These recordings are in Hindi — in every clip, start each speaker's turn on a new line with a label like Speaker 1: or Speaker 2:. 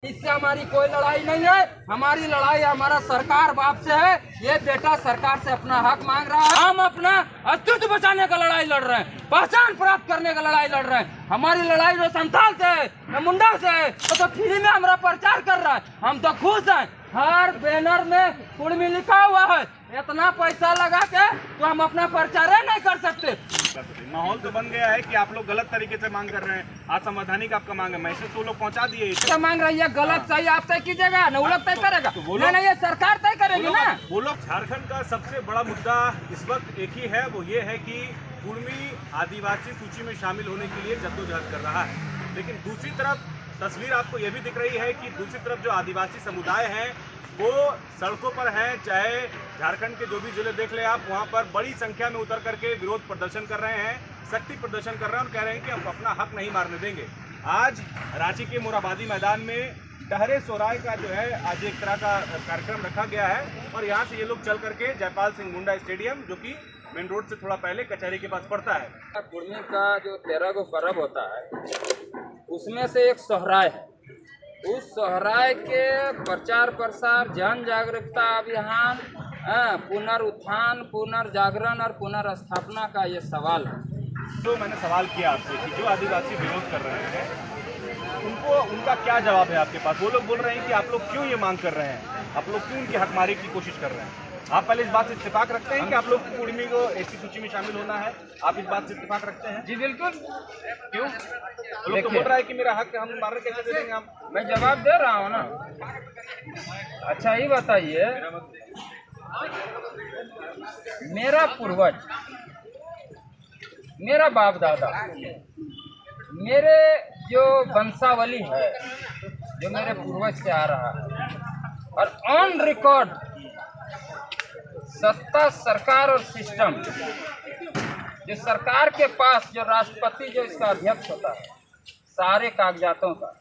Speaker 1: इससे हमारी कोई लड़ाई नहीं है। हमारी लड़ाई हमारा सरकार बाप से है। ये बेटा सरकार से अपना हक मांग रहा है। हम अपना अस्तित्व बचाने का लड़ाई लड़ रहे हैं, पहचान प्राप्त करने का लड़ाई लड़ रहे हैं। हमारी लड़ाई जो संथाल से है, जो मुंडा से है, तो फ्री में हमारा प्रचार कर रहा है। हम तो खुश हैं। हर बैनर में कुर्मी लिखा हुआ है। इतना पैसा लगा के तो हम अपना प्रचार नहीं कर सकते।
Speaker 2: माहौल तो बन गया है कि आप लोग गलत तरीके से मांग कर रहे हैं। असंवैधानिक आपका मांग है, मैसेज तो लोग पहुंचा दिए।
Speaker 1: मांग रही है गलत सही आप तय कीजिएगा, न वो लोग तय करेगा। नहीं, ये सरकार तय करेगी ना।
Speaker 2: वो लोग झारखंड का सबसे बड़ा मुद्दा इस वक्त एक ही है, वो ये है कि कुर्मी आदिवासी सूची में शामिल होने के लिए जद्दोजहद कर रहा है। लेकिन दूसरी तरफ तस्वीर आपको ये भी दिख रही है कि दूसरी तरफ जो आदिवासी समुदाय हैं वो सड़कों पर हैं। चाहे झारखंड के जो भी जिले देख ले आप, वहाँ पर बड़ी संख्या में उतर करके विरोध प्रदर्शन कर रहे हैं, शक्ति प्रदर्शन कर रहे हैं और कह रहे हैं कि हम अपना हक नहीं मारने देंगे। आज रांची के मोराबादी मैदान में टहरे सोराय का जो है आज एक तरह का कार्यक्रम रखा गया है और यहाँ से ये लोग चल करके जयपाल सिंह मुंडा स्टेडियम, जो कि मेन रोड से थोड़ा पहले कचहरी के पास पड़ता है।
Speaker 1: कुर्मी का जो 13 को पर्व होता है उसमें से एक सोहराय है। उस सोहराय के प्रचार प्रसार, जन जागरूकता अभियान, पुनरुत्थान, पुनर्जागरण और पुनर्स्थापना का ये सवाल है।
Speaker 2: तो मैंने सवाल किया आपसे कि जो आदिवासी विरोध कर रहे हैं उनका क्या जवाब है आपके पास? वो लोग बोल रहे हैं कि आप लोग क्यों ये मांग कर रहे हैं, आप लोग क्यों उनकी हकमारी की कोशिश कर रहे हैं? आप पहले इस बात से इत्तेफाक रखते हैं कि आप लोग कुर्मी को ऐसी सूची में शामिल होना है? आप इस बात से इत्तेफाक रखते हैं?
Speaker 1: जी बिल्कुल।
Speaker 2: क्यों? वो लोग तो बोल रहा है कि मेरा हक हम मारने कैसे दे देंगे हम?
Speaker 1: मैं जवाब दे रहा हूँ ना। अच्छा ये बताइए, मेरा पूर्वज, मेरा बाप दादा, मेरे जो वंशावली है, जो मेरे पूर्वज से आ रहा है, और ऑन रिकॉर्ड सत्ता, सरकार और सिस्टम, जो सरकार के पास जो राष्ट्रपति जो इसका अध्यक्ष होता है, सारे कागजातों का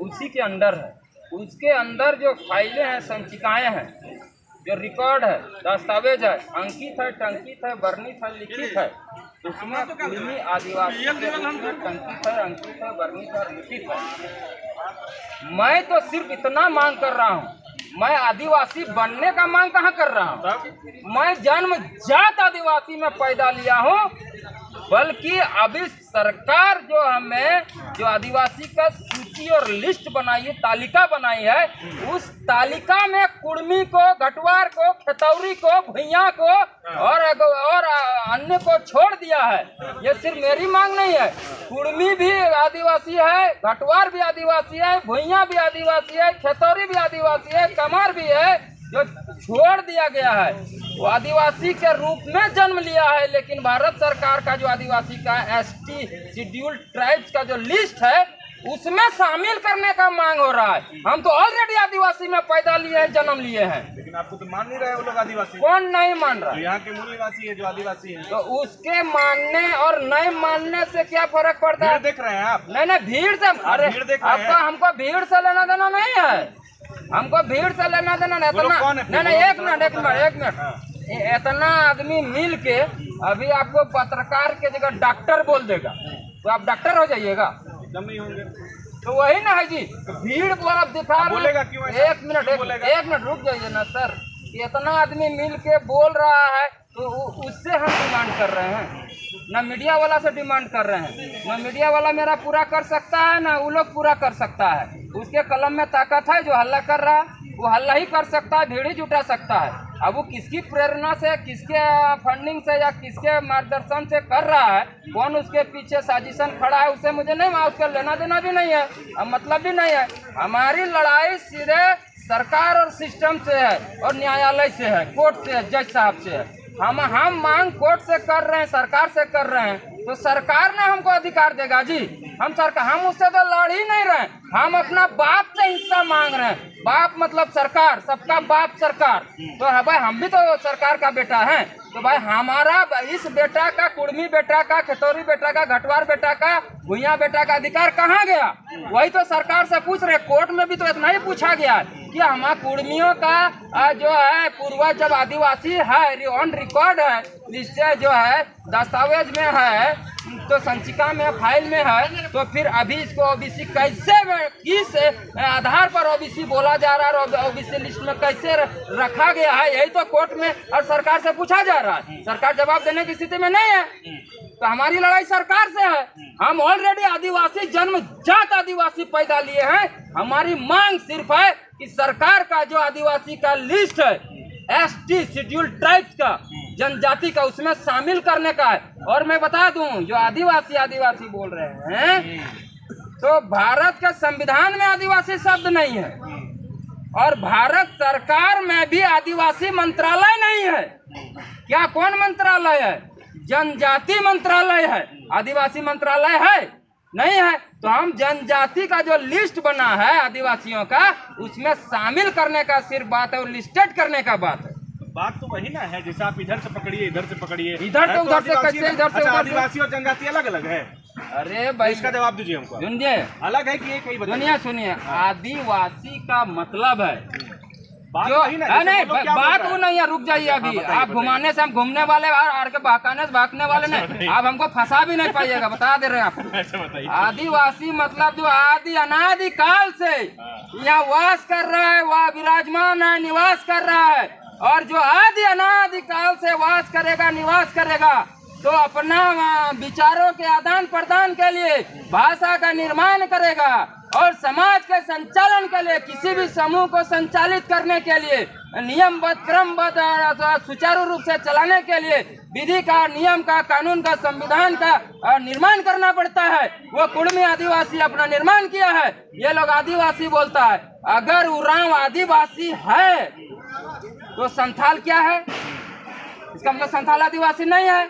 Speaker 1: उसी के अंडर है। उसके अंदर जो फाइलें हैं, संचिकाएं हैं, जो रिकॉर्ड है, दस्तावेज है, अंकित है, टंकित है, वर्णित है, लिखित है, उसमें कुर्मी आदिवासी टंकित है, अंकित है, वर्णित है, लिखित है। मैं तो सिर्फ इतना मांग कर रहा हूँ, मैं आदिवासी बनने का मांग कहाँ कर रहा हूँ। मैं जन्मजात आदिवासी में पैदा लिया हूँ, बल्कि अभी सरकार जो हमें जो आदिवासी का सूची और लिस्ट बनाई है, तालिका बनाई है, उस तालिका में कुर्मी को, घटवार को, खेतौरी को, भुइयाँ को और अन्य को छोड़ दिया है। ये सिर्फ मेरी मांग नहीं है, कुर्मी भी आदिवासी है, घटवार भी आदिवासी है, भुइयाँ भी आदिवासी है, खेतौरी भी आदिवासी है, कमार भी है, जो छोड़ दिया गया है। वो आदिवासी के रूप में जन्म लिया है, लेकिन भारत सरकार का जो आदिवासी का एसटी शेड्यूल्ड ट्राइब्स का जो लिस्ट है उसमें शामिल करने का मांग हो रहा है। हम तो ऑलरेडी आदिवासी में पैदा लिए हैं, जन्म लिए हैं।
Speaker 2: लेकिन आपको तो मान नहीं रहे वो लोग आदिवासी।
Speaker 1: कौन नहीं मान रहा?
Speaker 2: तो यहाँ के मूल निवासी है जो आदिवासी है।
Speaker 1: तो उसके मानने और नहीं मानने से क्या फर्क पड़ता है?
Speaker 2: देख रहे हैं आप?
Speaker 1: नहीं, भीड़ से। अरे आपका हमको भीड़ से लेना देना नहीं है, हमको भीड़ से लेना देना नहीं। नहीं, एक मिनट, इतना आदमी मिल के अभी आपको पत्रकार के जगह डॉक्टर बोल देगा तो आप डॉक्टर हो जाइएगा?
Speaker 2: एकदम नहीं होंगे।
Speaker 1: तो वही ना है जी, भीड़ पर आप दिखा
Speaker 2: बोलेगा क्यों?
Speaker 1: एक मिनट रुक जाइए ना सर। इतना आदमी मिल के बोल रहा है तो उससे हम डिमांड कर रहे हैं, ना मीडिया वाला से डिमांड कर रहे हैं। ना मीडिया वाला मेरा पूरा कर सकता है, ना वो लोग पूरा कर सकता है। उसके कलम में ताकत है, जो हल्ला कर रहा है वो हल्ला ही कर सकता है, भीड़ ही जुटा सकता है। अब वो किसकी प्रेरणा से, किसके फंडिंग से या किसके मार्गदर्शन से कर रहा है, कौन उसके पीछे साजिशन खड़ा है, उससे मुझे नहीं, उसका लेना देना भी नहीं है, अब मतलब भी नहीं है। हमारी लड़ाई सीधे सरकार और सिस्टम से है और न्यायालय से है, कोर्ट से है, जज साहब से है। हम मांग कोर्ट से कर रहे हैं, सरकार से कर रहे हैं, तो सरकार ने हमको अधिकार देगा जी। हम उससे तो लड़ ही नहीं रहे, हम अपना बाप से हिस्सा मांग रहे हैं। बाप मतलब सरकार, सबका बाप सरकार। तो भाई हम भी तो सरकार का बेटा है, तो भाई हमारा इस बेटा का, कुर्मी बेटा का, खेतौरी बेटा का, घटवार बेटा का, भुइयाँ बेटा का अधिकार कहाँ गया? वही तो सरकार से पूछ रहे। कोर्ट में भी तो इतना ही पूछा गया है कि हमारे कुर्मियों का जो है पूर्वज जब आदिवासी है ऑन रिकॉर्ड है, लिस्ट जो है दस्तावेज में है, तो संचिका में फाइल में है, तो फिर अभी इसको ओबीसी कैसे किस आधार पर ओबीसी बोला जा रहा है और ओबीसी लिस्ट में कैसे रखा गया है, यही तो कोर्ट में और सरकार से पूछा जा रहा है। सरकार जवाब देने की स्थिति में नहीं है, तो हमारी लड़ाई सरकार से है। हम ऑलरेडी आदिवासी जन्मजात आदिवासी पैदा लिए हैं। हमारी मांग सिर्फ है कि सरकार का जो आदिवासी का लिस्ट है एसटी शेड्यूल ट्राइब्स का, जनजाति का, उसमें शामिल करने का है। और मैं बता दूं, जो आदिवासी बोल रहे हैं, तो भारत के संविधान में आदिवासी शब्द नहीं है और भारत सरकार में भी आदिवासी मंत्रालय नहीं है। क्या कौन मंत्रालय है? जनजाति मंत्रालय है, आदिवासी मंत्रालय है नहीं है। तो हम जनजाति का जो लिस्ट बना है आदिवासियों का, उसमें शामिल करने का सिर्फ बात है और लिस्टेड करने का बात है।
Speaker 2: बात तो वही ना है, जैसे आप इधर से पकड़िए, इधर से पकड़िए,
Speaker 1: इधर से उधर से कैसे, इधर से उधर।
Speaker 2: आदिवासी और जनजाति अलग अलग है।
Speaker 1: अरे भाई
Speaker 2: इसका जवाब दीजिए हमको।
Speaker 1: सुनिए,
Speaker 2: अलग है कि एक ही?
Speaker 1: सुनिए, आदिवासी का मतलब है
Speaker 2: जो
Speaker 1: नहीं, बात वो नहीं है। रुक जाइए, अभी आप घुमाने से हम घूमने वाले और के बहकाने से भागने वाले नहीं। आप हमको फंसा भी नहीं पाइएगा, बता दे रहे हैं आपको। आदिवासी मतलब जो आदि अनादि काल से यहाँ वास कर रहा है, वह विराजमान है, निवास कर रहा है। और जो आदि अनादि काल से वास करेगा, निवास करेगा, तो अपना विचारों के आदान प्रदान के लिए भाषा का निर्माण करेगा और समाज के संचालन के लिए, किसी भी समूह को संचालित करने के लिए, नियमबद्ध क्रमबद्ध सुचारू रूप से चलाने के लिए विधि का, नियम का, कानून का, संविधान का निर्माण करना पड़ता है। वो कुर्मी आदिवासी अपना निर्माण किया है। ये लोग आदिवासी बोलता है। अगर उरांव आदिवासी है तो संथाल क्या है? इसका मतलब संथाल आदिवासी नहीं है।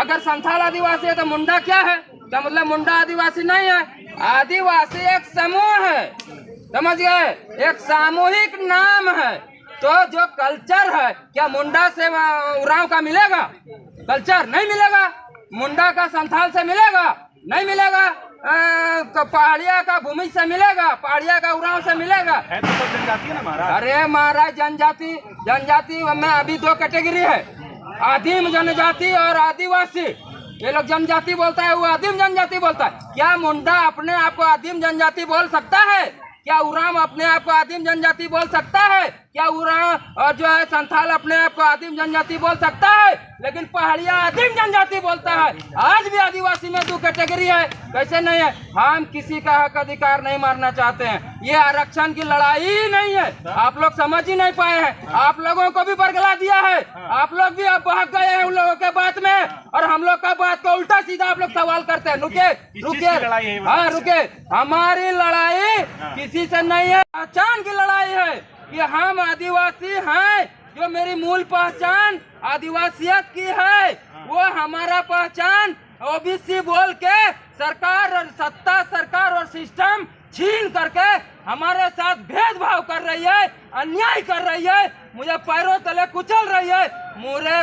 Speaker 1: अगर संथाल आदिवासी है तो मुंडा क्या है? इसका मतलब मुंडा आदिवासी नहीं है। आदिवासी एक समूह है, समझ गए? एक सामूहिक नाम है। तो जो कल्चर है, क्या मुंडा से उरांव का मिलेगा? कल्चर नहीं मिलेगा। मुंडा का संथाल से मिलेगा? नहीं मिलेगा। पहाड़िया का भूमि से मिलेगा? पहाड़िया का उरांव से मिलेगा?
Speaker 2: है तो सब जनजाति है ना महाराज।
Speaker 1: अरे महाराज, जनजाति में अभी दो कैटेगरी है, आदिम जनजाति और आदिवासी। ये लोग जनजाति बोलता है, वो आदिम जनजाति बोलता है। क्या मुंडा अपने आप को आदिम जनजाति बोल सकता है? क्या उरांव अपने आप को आदिम जनजाति बोल सकता है? क्या उरांव और जो है संथाल अपने आप को आदिम जनजाति बोल सकता है? लेकिन पहाड़िया आदिम जनजाति बोलता है। आज भी आदिवासी में दो कैटेगरी है, कैसे नहीं है? हम किसी का हक अधिकार नहीं मारना चाहते हैं। ये आरक्षण की लड़ाई ही नहीं है। आप लोग समझ ही नहीं पाए हैं। आप लोगों को भी बरगला दिया है, आप लोग भी अब बहक गए हैं उन लोगों के बात में, और हम लोग का बात को उल्टा सीधा आप लोग सवाल करते हैं। रुके, हाँ रुके। हमारी लड़ाई किसी से नहीं है, पहचान की लड़ाई है कि हम आदिवासी हैं। जो मेरी मूल पहचान आदिवासियत की है, वो हमारा पहचान ओबीसी बोल के सरकार और सत्ता, सरकार और सिस्टम छीन करके हमारे साथ भेदभाव कर रही है, अन्याय कर रही है, मुझे पैरों तले कुचल रही है।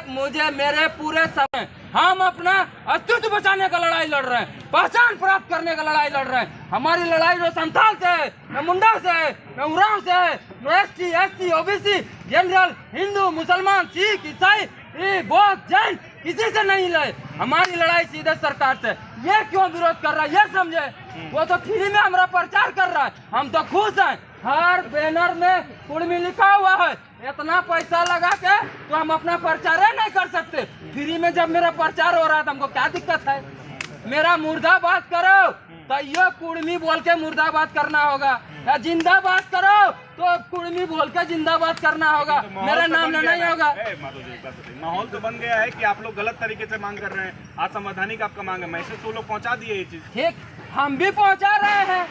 Speaker 1: मुझे मेरे पूरे समय हम अपना अस्तित्व बचाने का लड़ाई लड़ रहे हैं, पहचान प्राप्त करने का लड़ाई लड़ रहे हैं। हमारी लड़ाई जो संथाल से है, न मुंडा से है, न उरांव से है, न ST, SC, OBC, general, Hindu, मुसलमान, सिख, ईसाई, बौद्ध, जैन, किसी से नहीं लड़े। हमारी लड़ाई सीधे सरकार से। ये क्यों विरोध कर रहा है ये समझे? वो तो फ्री में हमारा प्रचार कर रहा है, हम तो खुश हैं। हर बैनर में कुर्मी लिखा हुआ है। इतना पैसा लगा के तो हम अपना प्रचार नहीं कर सकते। फ्री में जब मेरा प्रचार हो रहा था, हमको क्या दिक्कत है? मेरा मुर्दाबाद करो तो ये कुर्मी बोल के मुर्दाबाद करना होगा, या जिंदाबाद करो तो कुर्मी बोल के जिंदाबाद करना होगा।
Speaker 2: तो
Speaker 1: मेरा नाम नहीं होगा।
Speaker 2: माहौल तो बन गया है कि आप लोग गलत तरीके से मांग कर रहे हैं। असंवैधानिक आपका मांग है। मैसेज तो लोग पहुंचा दिए ये चीज।
Speaker 1: ठीक, हम भी पहुंचा रहे हैं।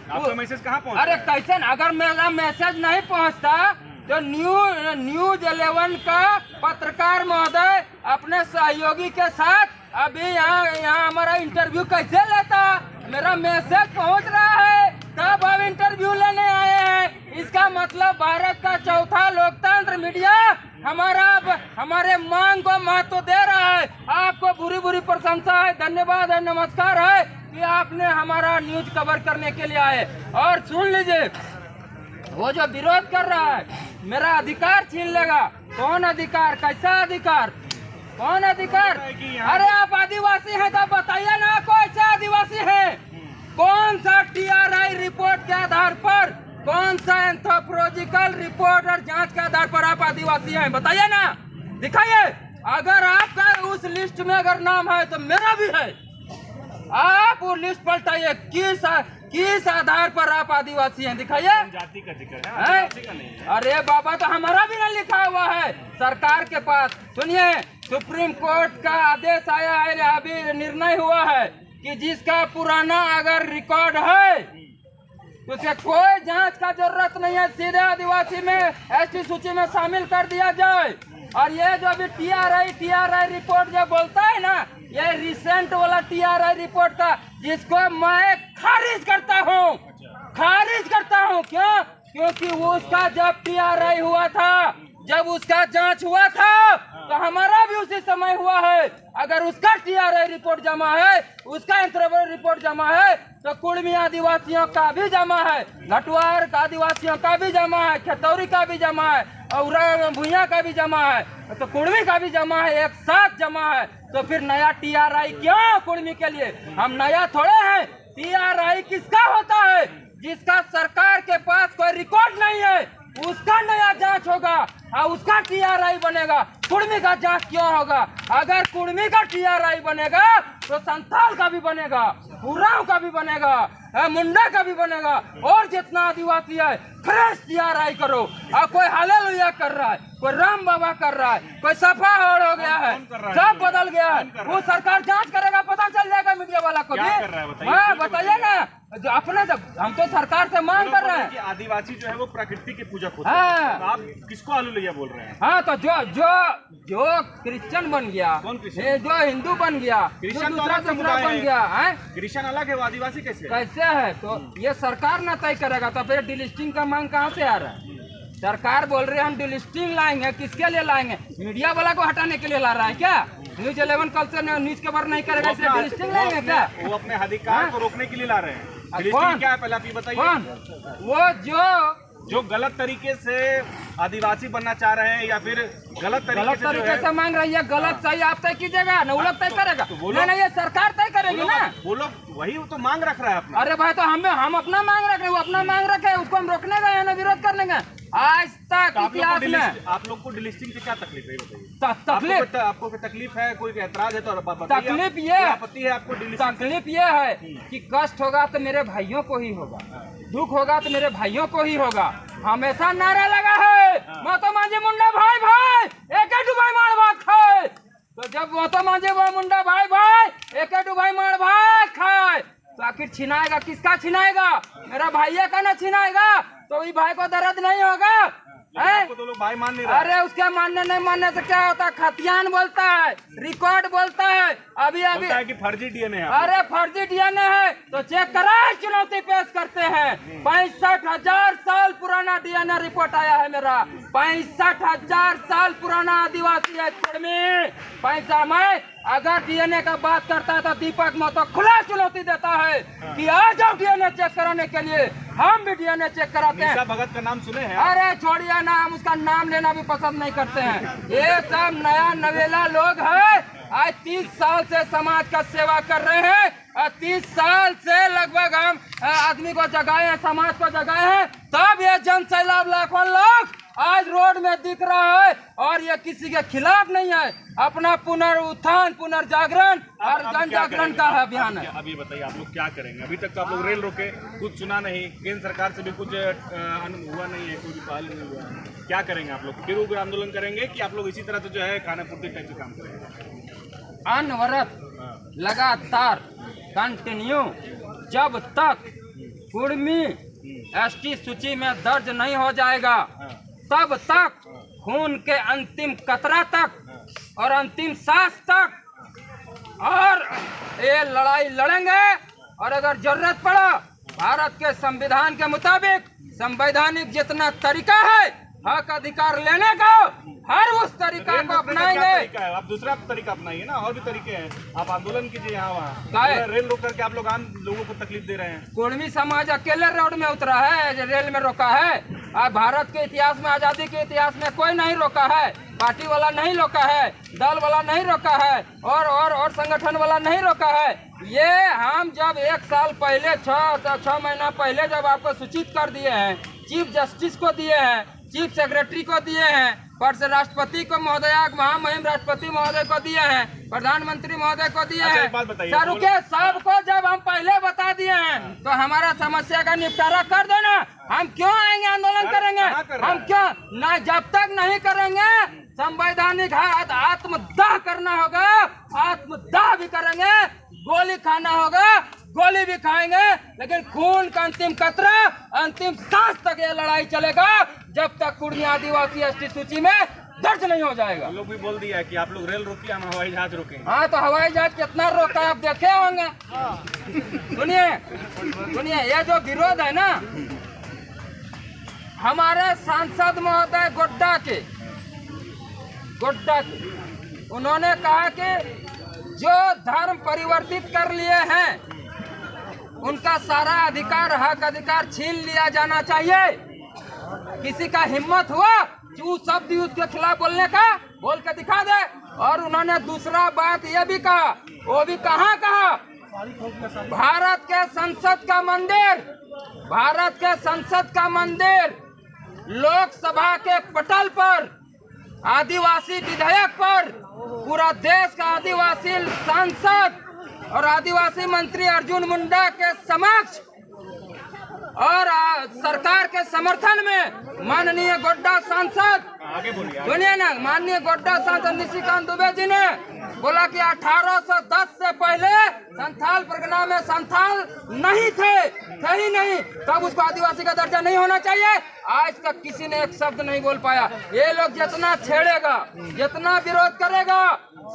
Speaker 2: आपका मैसेज कहाँ पहुंचा?
Speaker 1: अरे कैसे, अगर मेरा मैसेज नहीं पहुंचता तो न्यूज 11 का पत्रकार महोदय अपने सहयोगी के साथ अभी यहाँ हमारा इंटरव्यू कैसे लेता? मेरा मैसेज पहुंच रहा है, तब अब इंटरव्यू लेने आए हैं। इसका मतलब भारत का चौथा लोकतंत्र मीडिया हमारे मांग को महत्व दे रहा है। आपको बुरी बुरी प्रशंसा है, धन्यवाद है, नमस्कार है कि आपने हमारा न्यूज कवर करने के लिए आए। और सुन लीजिए, वो जो विरोध कर रहा है मेरा अधिकार छीन लेगा। कौन अधिकार, कैसा अधिकार, कौन अधिकार? अरे आप आदिवासी हैं तो बताइए ना कौन सा आदिवासी है? कौन सा TRI रिपोर्ट के आधार पर, कौन सा एंथ्रोपोलॉजिकल रिपोर्ट और जांच के आधार पर आप आदिवासी हैं? बताइए ना, दिखाइए। अगर आपका उस लिस्ट में अगर नाम है तो मेरा भी है। आप वो लिस्ट पलटाइए, किस आधार पर आप आदिवासी हैं, दिखाइए।
Speaker 2: जाति का जिक्र है, आदिवासी का नहीं है।
Speaker 1: अरे बाबा, तो हमारा भी ना लिखा हुआ है सरकार के पास। सुनिए, सुप्रीम कोर्ट का आदेश आया है, अभी निर्णय हुआ है कि जिसका पुराना अगर रिकॉर्ड है तो उसे कोई जांच का जरूरत नहीं है, सीधे आदिवासी में ST सूची में शामिल कर दिया जाए। और ये जो अभी TRI रिपोर्ट जो बोलता है ना, ये रिसेंट वाला TRI रिपोर्ट का, जिसको मैं खारिज करता हूँ, खारिज करता हूँ। क्यों? क्योंकि वो उसका जब TRI हुआ था, जब उसका जांच हुआ था, तो हमारा भी उसी समय हुआ है। अगर उसका TRI रिपोर्ट जमा है, उसका एंथ्रोपोलॉजिकल रिपोर्ट जमा है, तो कुड़मी आदिवासियों का भी जमा है, घटवार का आदिवासियों का भी जमा है, खतौरी का भी जमा है, और भुइया का भी जमा है, तो कुड़मी का भी जमा है, एक साथ जमा है। तो फिर नया TRI क्यों कुड़मी के लिए? हम नया थोड़े हैं। TRI किसका होता है? जिसका सरकार के पास कोई रिकॉर्ड नहीं है, उसका नया जांच होगा और उसका TRI बनेगा। कुड़मी का जांच क्यों होगा? अगर कुड़मी का TRI बनेगा तो संथाल का भी बनेगा, उरांव का भी बनेगा, मुंडा का भी बनेगा, और जितना आदिवासी है फ्रेश TRI करो। और कोई हालेलुया कर रहा है, कोई राम बाबा कर रहा है, कोई सफा हो गया है, सब बदल गया है। वो सरकार जांच करेगा, पता चल जाएगा मीडिया वाला को भी। हाँ, बताइए ना। जो अपने जब हम तो सरकार से मांग कर रहे हैं
Speaker 2: कि आदिवासी जो है वो प्रकृति के पूजक होते हैं। तो आप किसको हालेलुया बोल रहे हैं?
Speaker 1: हाँ, तो जो क्रिश्चियन बन गया, जो हिंदू बन गया,
Speaker 2: क्रिश्चियन
Speaker 1: दूसरा बन गया है,
Speaker 2: क्रिश्चियन अलग है, वो आदिवासी
Speaker 1: कैसे है? तो ये सरकार ना तय करेगा। तो फिर डिलिस्टिंग का मांग कहाँ से आ रहा है? सरकार बोल रही है हम डिलिस्टिंग लाएंगे, किसके लिए लाएंगे? मीडिया वाला को हटाने के लिए ला रहा है क्या? न्यूज 11 कल से न्यूज कवर नहीं करेगा, इसलिए डिलिस्टिंग लाएंगे क्या?
Speaker 2: वो अपने अधिकार को रोकने के लिए ला रहे हैं। डिलिस्टिंग क्या है पहले आप ये बताइए।
Speaker 1: वो जो
Speaker 2: गलत तरीके से आदिवासी बनना चाह रहे हैं या फिर गलत तरीके
Speaker 1: से मांग रही है, गलत सही आप तय कीजिएगा ना, वो लोग तय करेगा? नहीं, ये सरकार तय करेगी ना।
Speaker 2: वो लोग वही तो मांग रख रहा है अपना।
Speaker 1: अरे भाई, तो हम अपना मांग रख रहे हैं, वो अपना मांग रखे, उसको हम रोकने गए ना, विरोध करने गए। आज तक इतिहास में
Speaker 2: आप लोग को डिलिस्टिंग से क्या तकलीफ है बताइए?
Speaker 1: तकलीफ
Speaker 2: आपको तकलीफ है, कोई एतराज है तो
Speaker 1: तकलीफ ये
Speaker 2: आपत्ति है आपको?
Speaker 1: तकलीफ ये है कि कष्ट होगा तो मेरे भाइयों को ही होगा, दुख होगा तो मेरे भाइयों को ही होगा। हमेशा नारा लगा है माता मांझी मुंडा भाई भाई एक डुबाई मार भात खाए। तो जब माता मांझी मुंडा भाई भाई एक डुबाई मार भात खाए, तो आखिर छिनाएगा किसका? छिनाएगा मेरा भाइया का ना छिनाएगा, तो ये भाई को दर्द नहीं होगा?
Speaker 2: आपको तो लोग भाई मान नहीं रहे।
Speaker 1: अरे उसके मानने नहीं मानने से क्या होता है? खतियान बोलता है, रिकॉर्ड बोलता है, अभी
Speaker 2: है कि फर्जी DNA है।
Speaker 1: अरे फर्जी DNA है तो चेक कराए, चुनौती पेश करते हैं। 65,000 साल पुराना DNA रिपोर्ट आया है मेरा। 65,000 साल पुराना आदिवासी है कुड़मी। पैसा में अगर DNA का बात करता है तो दीपक महतो खुला चुनौती देता है कि आ जाओ DNA चेक कराने के लिए। हम भी DNA चेक कराते हैं।
Speaker 2: भगत का नाम सुने हैं?
Speaker 1: अरे छोड़िए ना, हम उसका नाम लेना भी पसंद नहीं करते हैं। ये सब नया नवेला लोग हैं। आज 30 साल से समाज का सेवा कर रहे हैं और 30 साल से लगभग हम आदमी को जगाए हैं, समाज को जगाए हैं, तब ये जन सैलाब लाखों लोग आज रोड में दिख रहा है। और ये किसी के खिलाफ नहीं है, अपना पुनरुत्थान, पुनर्जागरण और जन जागरण का अभियान है।
Speaker 2: अब ये बताइए आप लोग क्या करेंगे? अभी तक तो आप लोग रेल रोके, कुछ सुना नहीं, केंद्र सरकार से भी कुछ हुआ नहीं है, कोई भी पहल नहीं हुआ। क्या करेंगे आप लोग? फिर उग्र आंदोलन करेंगे कि आप लोग इसी तरह से जो है खाना पूर्ति टाइप से काम करेंगे?
Speaker 1: अनवरत लगातार कंटिन्यू, जब तक कुड़मी ST सूची में दर्ज नहीं हो जाएगा तब तक, खून के अंतिम कतरा तक और अंतिम सांस तक, और ये लड़ाई लड़ेंगे। और अगर जरूरत पड़ा भारत के संविधान के मुताबिक, संवैधानिक जितना तरीका है हक अधिकार लेने का, हर उस तरीका को अपनाएंगे।
Speaker 2: आप दूसरा तरीका अपनाइए ना, और भी तरीके हैं। आप आंदोलन कीजिए यहाँ वहाँ, रेल रोक करके आप लोग आम लोगों को तकलीफ दे रहे हैं।
Speaker 1: कुड़मी समाज अकेले रोड में उतरा है, रेल में रोका है? भारत के इतिहास में, आज़ादी के इतिहास में कोई नहीं रोका है। पार्टी वाला नहीं रोका है, दल वाला नहीं रोका है, और संगठन वाला नहीं रोका है। ये हम जब 1 साल पहले 6 महीना पहले जब आपको सूचित कर दिए हैं, चीफ जस्टिस को दिए हैं, चीफ सेक्रेटरी को दिए हैं, राष्ट्रपति को महोदय, महामहिम राष्ट्रपति महोदय को दिए हैं, प्रधानमंत्री महोदय को दिए हैं, सबको जब हम पहले बता दिए हैं तो हमारा समस्या का निपटारा कर दो ना। हम क्यों आएंगे, आंदोलन करेंगे? हम क्यों ना, जब तक नहीं करेंगे संवैधानिक आत्मदाह करना होगा, आत्मदाह भी करेंगे, गोली खाना होगा, गोली भी खाएंगे, लेकिन खून का अंतिम कतरा, अंतिम सांस तक ये लड़ाई चलेगा जब तक कुर्मी आदिवासी एसटी सूची में दर्ज नहीं हो जाएगा।
Speaker 2: लोग भी बोल दिया है कि आप लोग रेल रोकिए, हम हवाई जहाज रोकेंगे।
Speaker 1: हाँ, तो हवाई जहाज कितना रोका आप देखे होंगे। सुनिए, ये जो विरोध है ना, हमारे सांसद महोदय गोड्डा के, उन्होंने कहा कि जो धर्म परिवर्तित कर लिए हैं उनका सारा अधिकार छीन लिया जाना चाहिए। किसी का हिम्मत हुआ जो शब्द उसके खिलाफ बोलने का, बोल के दिखा दे। और उन्होंने दूसरा बात ये भी कहा, वो भी कहाँ कहा, भारत के संसद का मंदिर लोकसभा के पटल पर आदिवासी विधेयक पर पूरा देश का आदिवासी सांसद और आदिवासी मंत्री अर्जुन मुंडा के समक्ष और सरकार के समर्थन में माननीय गोड्डा सांसद, सुनिए ना, माननीय गोड्डा सांसद निशिकांत दुबे जी ने बोला कि 1810 से पहले संथाल परगना में संथाल नहीं थे ही नहीं, तब उसको आदिवासी का दर्जा नहीं होना चाहिए। आज तक किसी ने एक शब्द नहीं बोल पाया। ये लोग जितना छेड़ेगा, जितना विरोध करेगा,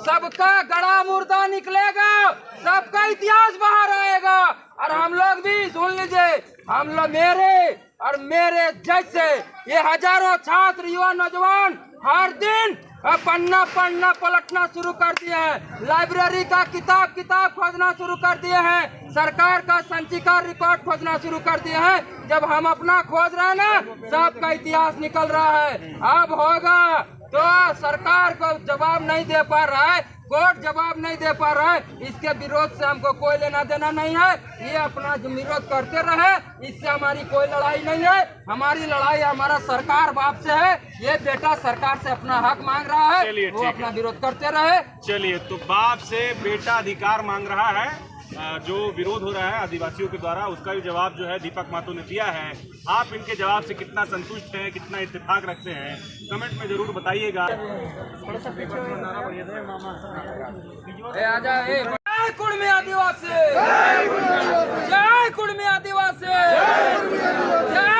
Speaker 1: सबका गड़ा मुर्दा निकलेगा, सबका इतिहास बाहर आएगा। और हम लोग भी सुन लीजिए, हम लोग मेरे जैसे ये हजारों छात्र, युवा, नौजवान हर दिन पन्ना पलटना शुरू कर दिए हैं, लाइब्रेरी का किताब खोजना शुरू कर दिए हैं, सरकार का संचिका रिकॉर्ड खोजना शुरू कर दिए हैं। जब हम अपना खोज रहे हैं ना, सबका इतिहास निकल रहा है। अब होगा तो सरकार को जवाब नहीं दे पा रहा है, कोर्ट जवाब नहीं दे पा रहा है, इसके विरोध से हमको कोई लेना देना नहीं है। ये अपना विरोध करते रहे, इससे हमारी कोई लड़ाई नहीं है। हमारी लड़ाई हमारा सरकार बाप से है। ये बेटा सरकार से अपना हक मांग रहा है, वो अपना विरोध करते रहे।
Speaker 2: चलिए, तो बाप से बेटा अधिकार मांग रहा है। जो विरोध हो रहा है आदिवासियों के द्वारा, उसका भी जवाब जो है दीपक महतो ने दिया है। आप इनके जवाब से कितना संतुष्ट हैं, कितना इत्तेफाक रखते हैं, कमेंट में जरूर बताइएगा।
Speaker 1: जय कुर्मी आदिवासी, जय कुर्मी आदिवासी, जय